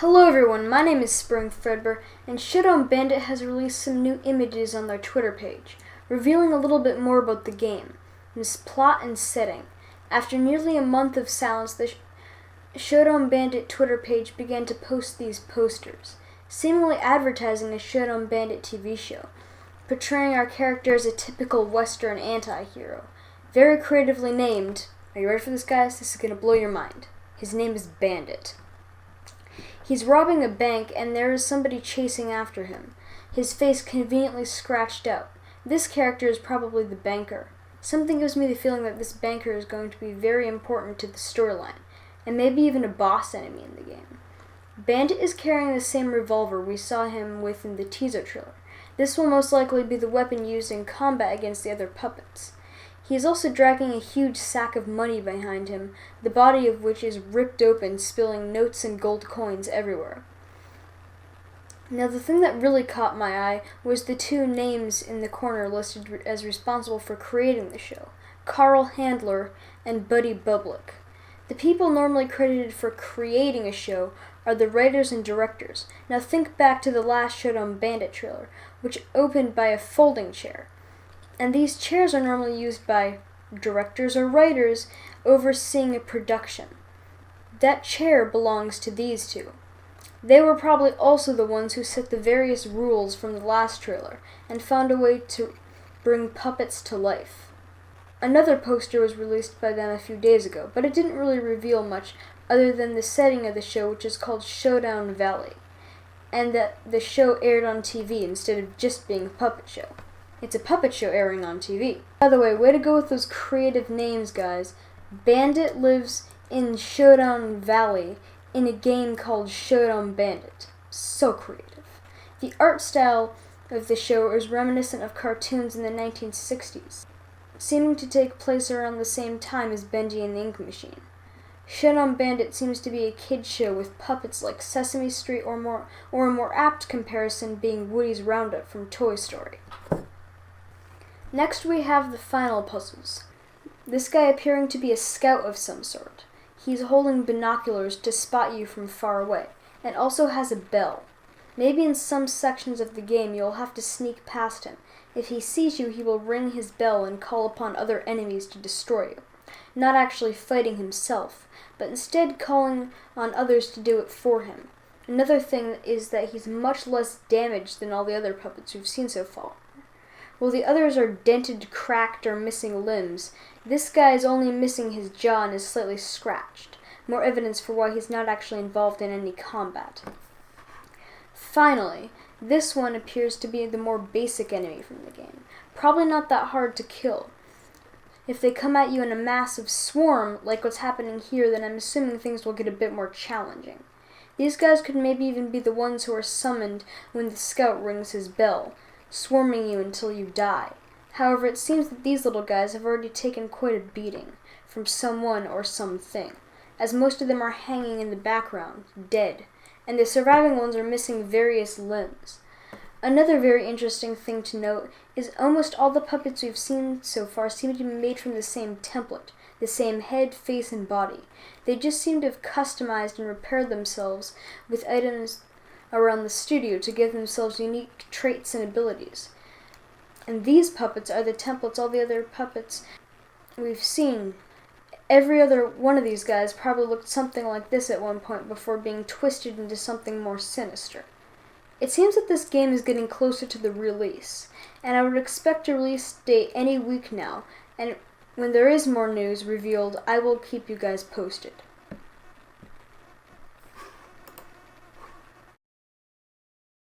Hello everyone, my name is Spring Fredbear, and ShowDown Bandit has released some new images on their Twitter page, revealing a little bit more about the game, and its plot and setting. After nearly a month of silence, the ShowDown Bandit Twitter page began to post these posters, seemingly advertising a ShowDown Bandit TV show, portraying our character as a typical Western anti-hero. Very creatively named. Are you ready for this, guys? This is going to blow your mind. His name is Bandit. He's robbing a bank, and there is somebody chasing after him, his face conveniently scratched out. This character is probably the banker. Something gives me the feeling that this banker is going to be very important to the storyline, and maybe even a boss enemy in the game. Bandit is carrying the same revolver we saw him with in the teaser trailer. This will most likely be the weapon used in combat against the other puppets. He is also dragging a huge sack of money behind him, the body of which is ripped open, spilling notes and gold coins everywhere. Now, the thing that really caught my eye was the two names in the corner listed as responsible for creating the show, Carl Handler and Buddy Bublick. The people normally credited for creating a show are the writers and directors. Now think back to the last ShowDown Bandit trailer, which opened by a folding chair. And these chairs are normally used by directors or writers overseeing a production. That chair belongs to these two. They were probably also the ones who set the various rules from the last trailer and found a way to bring puppets to life. Another poster was released by them a few days ago, but it didn't really reveal much other than the setting of the show, which is called ShowDown Valley, and that the show aired on TV instead of just being a puppet show. It's a puppet show airing on TV. By the way, way to go with those creative names, guys. Bandit lives in ShowDown Valley in a game called ShowDown Bandit. So creative. The art style of the show is reminiscent of cartoons in the 1960s, seeming to take place around the same time as Bendy and the Ink Machine. ShowDown Bandit seems to be a kid's show with puppets like Sesame Street, or a more apt comparison being Woody's Roundup from Toy Story. Next we have the final puzzles. This guy appearing to be a scout of some sort. He's holding binoculars to spot you from far away, and also has a bell. Maybe in some sections of the game you'll have to sneak past him. If he sees you, he will ring his bell and call upon other enemies to destroy you. Not actually fighting himself, but instead calling on others to do it for him. Another thing is that he's much less damaged than all the other puppets we've seen so far. While the others are dented, cracked, or missing limbs, this guy is only missing his jaw and is slightly scratched. More evidence for why he's not actually involved in any combat. Finally, this one appears to be the more basic enemy from the game. Probably not that hard to kill. If they come at you in a massive swarm, like what's happening here, then I'm assuming things will get a bit more challenging. These guys could maybe even be the ones who are summoned when the scout rings his bell, swarming you until you die. However, it seems that these little guys have already taken quite a beating from someone or something, as most of them are hanging in the background, dead, and the surviving ones are missing various limbs. Another very interesting thing to note is almost all the puppets we've seen so far seem to be made from the same template, the same head, face, and body. They just seem to have customized and repaired themselves with items around the studio to give themselves unique traits and abilities. And these puppets are the templates all the other puppets we've seen. Every other one of these guys probably looked something like this at one point before being twisted into something more sinister. It seems that this game is getting closer to the release, and I would expect a release date any week now, and when there is more news revealed, I will keep you guys posted.